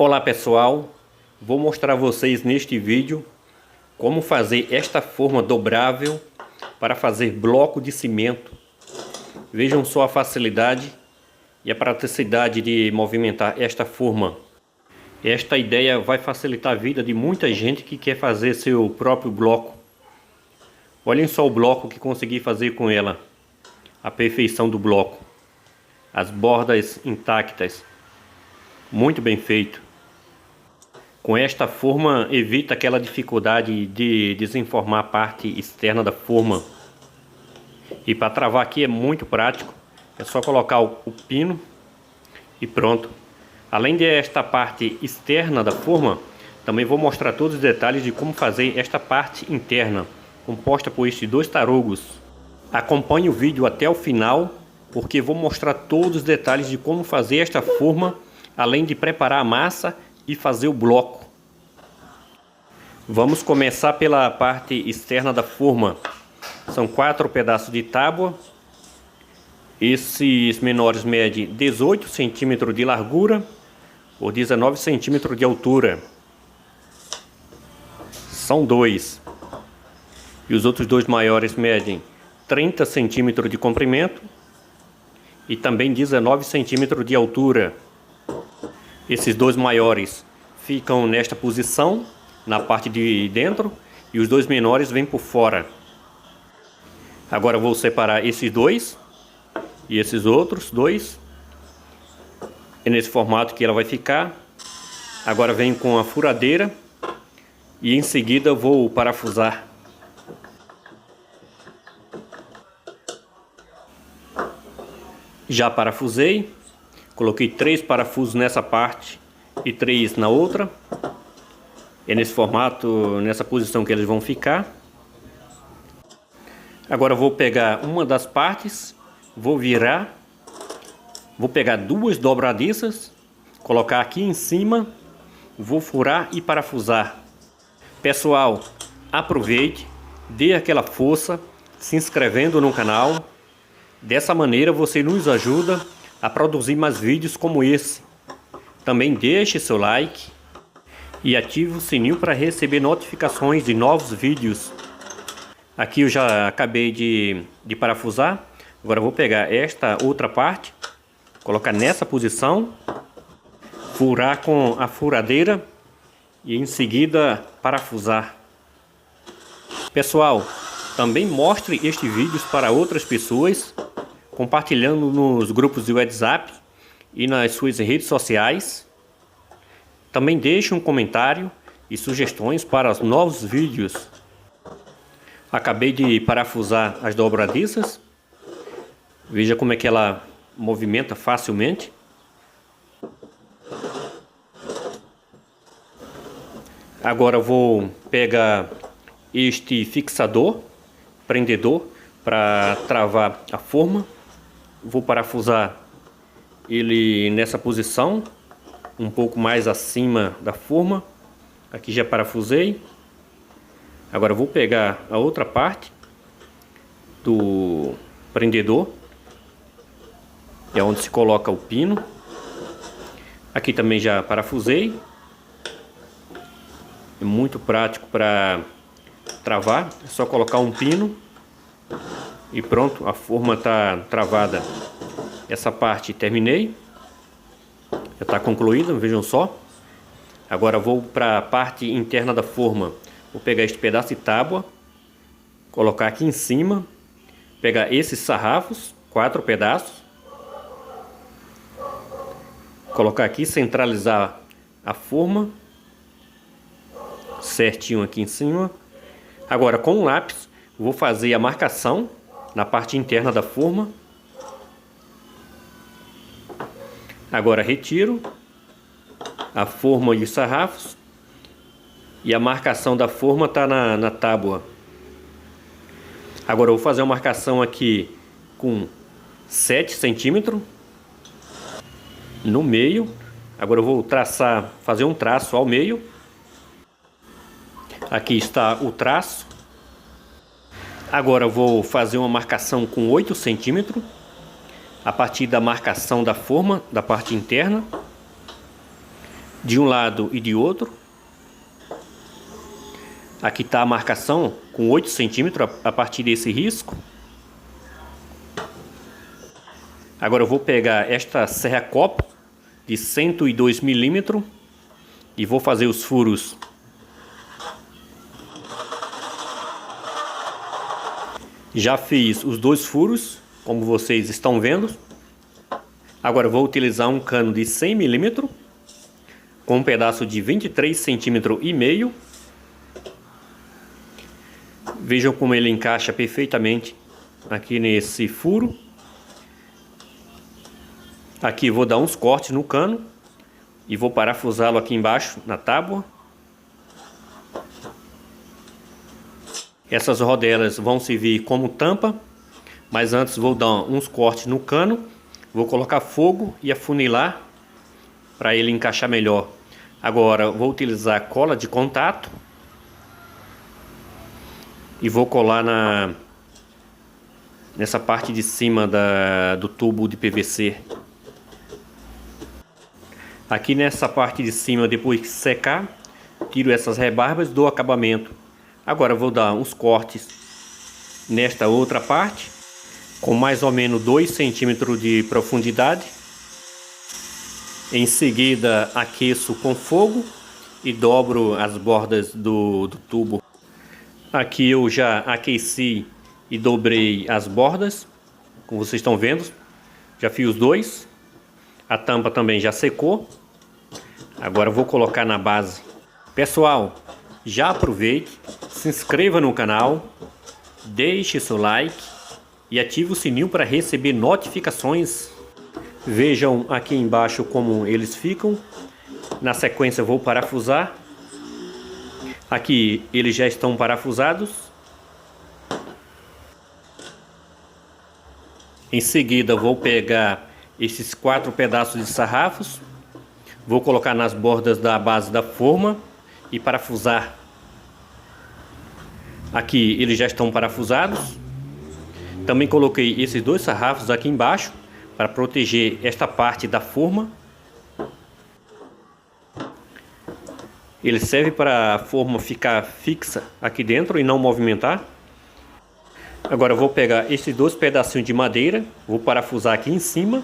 Olá pessoal, vou mostrar a vocês neste vídeo como fazer esta forma dobrável para fazer bloco de cimento. Vejam só a facilidade e a praticidade de movimentar esta forma. Esta ideia vai facilitar a vida de muita gente que quer fazer seu próprio bloco. Olhem só o bloco que consegui fazer com ela, a perfeição do bloco, as bordas intactas, muito bem feito. Com esta forma evita aquela dificuldade de desenformar a parte externa da forma. E para travar aqui é muito prático, é só colocar o pino e pronto. Além desta parte externa da forma, também vou mostrar todos os detalhes de como fazer esta parte interna, composta por estes dois tarugos. Acompanhe o vídeo até o final, porque vou mostrar todos os detalhes de como fazer esta forma, além de preparar a massa e fazer o bloco. Vamos começar pela parte externa da forma. São 4 pedaços de tábua. Esses menores medem 18 centímetros de largura por 19 centímetros de altura. São 2. E os outros dois maiores medem 30 centímetros de comprimento e também 19 centímetros de altura. Esses dois maiores ficam nesta posição, na parte de dentro, e os dois menores vêm por fora. Agora vou separar esses dois e esses outros dois. É nesse formato que ela vai ficar. Agora venho com a furadeira e em seguida vou parafusar. Já parafusei. Coloquei 3 parafusos nessa parte e 3 na outra. É nesse formato, nessa posição que eles vão ficar. Agora vou pegar uma das partes, vou virar, vou pegar 2 dobradiças, colocar aqui em cima, vou furar e parafusar. Pessoal, aproveite, dê aquela força, se inscrevendo no canal. Dessa maneira você nos ajuda a produzir mais vídeos como esse. Também deixe seu like e ative o sininho para receber notificações de novos vídeos. Aqui eu já acabei de parafusar. Agora eu vou pegar esta outra parte, colocar nessa posição, furar com a furadeira e em seguida parafusar. Pessoal, também mostre este vídeo para outras pessoas, compartilhando nos grupos de WhatsApp e nas suas redes sociais. Também deixe um comentário e sugestões para os novos vídeos. Acabei de parafusar as dobradiças. Veja como é que ela movimenta facilmente. Agora vou pegar este fixador, prendedor, para travar a forma. Vou parafusar ele nessa posição, um pouco mais acima da forma. Aqui já parafusei. Agora vou pegar a outra parte do prendedor, é onde se coloca o pino. Aqui também já parafusei. É muito prático para travar, é só colocar um pino e pronto, a forma está travada. Essa parte terminei, já está concluída, vejam só. Agora vou para a parte interna da forma. Vou pegar este pedaço de tábua, colocar aqui em cima, pegar esses sarrafos, 4 pedaços, colocar aqui, centralizar a forma certinho aqui em cima. Agora com o lápis vou fazer a marcação na parte interna da forma. Agora retiro a forma e os sarrafos. E a marcação da forma está na tábua. Agora eu vou fazer uma marcação aqui com 7 centímetros no meio. Agora eu vou fazer um traço ao meio. Aqui está o traço. Agora eu vou fazer uma marcação com 8 centímetros a partir da marcação da forma da parte interna. de um lado e de outro. Aqui está a marcação com 8 centímetros a partir desse risco. Agora eu vou pegar esta serra-copo de 102 milímetros e vou fazer os furos. Já fiz os 2 furos, como vocês estão vendo. Agora eu vou utilizar um cano de 100 milímetros com um pedaço de 23 centímetros e meio. Vejam como ele encaixa perfeitamente aqui nesse furo. Aqui vou dar uns cortes no cano e vou parafusá-lo aqui embaixo na tábua. Essas rodelas vão servir como tampa, mas antes vou dar uns cortes no cano. Vou colocar fogo e afunilar para ele encaixar melhor. Agora vou utilizar cola de contato e vou colar nessa parte de cima do tubo de PVC. Aqui nessa parte de cima, depois que secar, tiro essas rebarbas do acabamento. Agora vou dar uns cortes nesta outra parte, com mais ou menos 2 centímetros de profundidade. Em seguida aqueço com fogo e dobro as bordas do tubo. Aqui eu já aqueci e dobrei as bordas, como vocês estão vendo. Já fiz os 2. A tampa também já secou. Agora eu vou colocar na base. Pessoal, já aproveite, se inscreva no canal, deixe seu like e ative o sininho para receber notificações. Vejam aqui embaixo como eles ficam. Na sequência vou parafusar. Aqui eles já estão parafusados. Em seguida vou pegar esses 4 pedaços de sarrafos. Vou colocar nas bordas da base da forma e parafusar. Aqui eles já estão parafusados. Também coloquei esses 2 sarrafos aqui embaixo para proteger esta parte da forma. Ele serve para a forma ficar fixa aqui dentro e não movimentar. Agora eu vou pegar esses 2 pedacinhos de madeira, vou parafusar aqui em cima.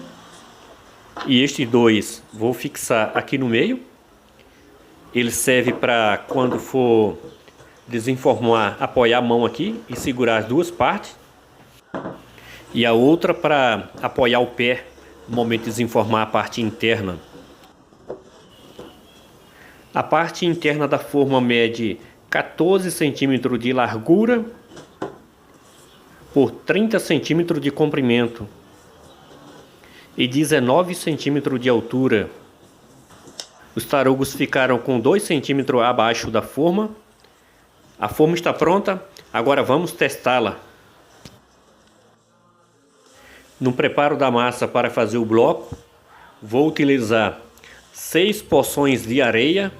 E estes 2 vou fixar aqui no meio. Ele serve para quando for desenformar, apoiar a mão aqui e segurar as 2 partes. E a outra para apoiar o pé no momento de desenformar a parte interna. A parte interna da forma mede 14 centímetros de largura por 30 centímetros de comprimento e 19 centímetros de altura. Os tarugos ficaram com 2 centímetros abaixo da forma. A forma está pronta, agora vamos testá-la. No preparo da massa para fazer o bloco, vou utilizar 6 porções de areia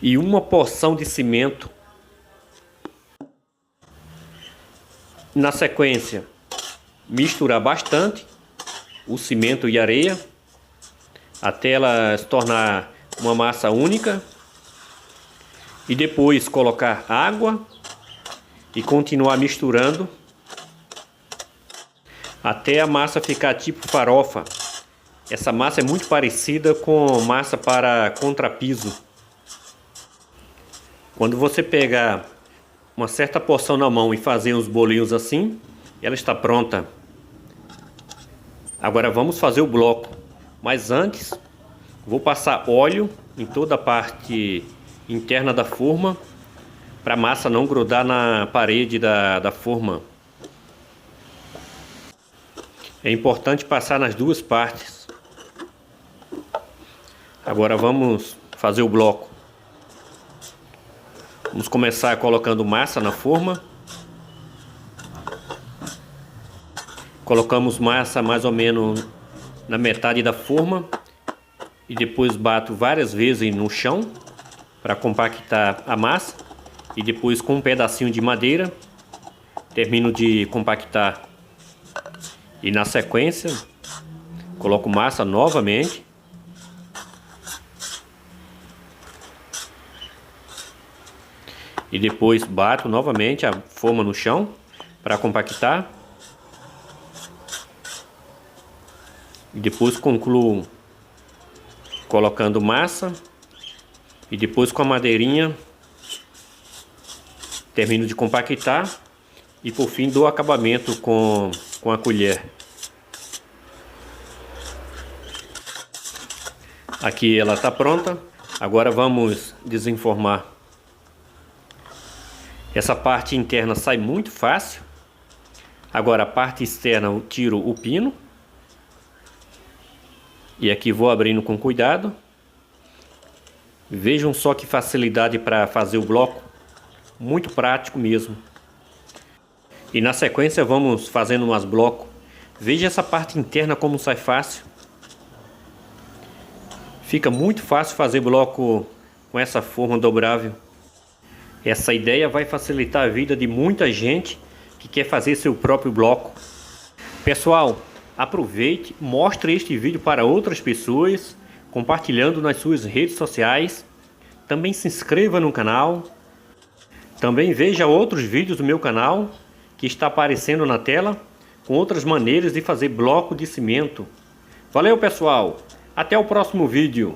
e 1 porção de cimento. Na sequência, misturar bastante o cimento e a areia até ela se tornar uma massa única. E depois colocar água e continuar misturando até a massa ficar tipo farofa. Essa massa é muito parecida com massa para contrapiso. Quando você pegar uma certa porção na mão e fazer uns bolinhos assim, ela está pronta. Agora vamos fazer o bloco. Mas antes, vou passar óleo em toda a parte interna da forma para a massa não grudar na parede da forma. É importante passar nas 2 partes. Agora vamos fazer o bloco. Vamos começar colocando massa na forma. Colocamos massa mais ou menos na metade da forma e depois bato várias vezes no chão para compactar a massa e depois com um pedacinho de madeira termino de compactar. E na sequência Coloco massa novamente. E depois bato novamente a forma no chão para compactar. E depois concluo colocando massa. E depois com a madeirinha termino de compactar. E por fim dou acabamento com a colher. Aqui ela está pronta. Agora vamos desenformar. Essa parte interna sai muito fácil. Agora a parte externa eu tiro o pino. E aqui vou abrindo com cuidado. Vejam só que facilidade para fazer o bloco. Muito prático mesmo. E na sequência vamos fazendo umas blocos. Veja essa parte interna como sai fácil. Fica muito fácil fazer bloco com essa forma dobrável. Essa ideia vai facilitar a vida de muita gente que quer fazer seu próprio bloco. Pessoal, aproveite, mostre este vídeo para outras pessoas, compartilhando nas suas redes sociais. Também se inscreva no canal. Também veja outros vídeos do meu canal, que está aparecendo na tela, com outras maneiras de fazer bloco de cimento. Valeu, pessoal! Até o próximo vídeo!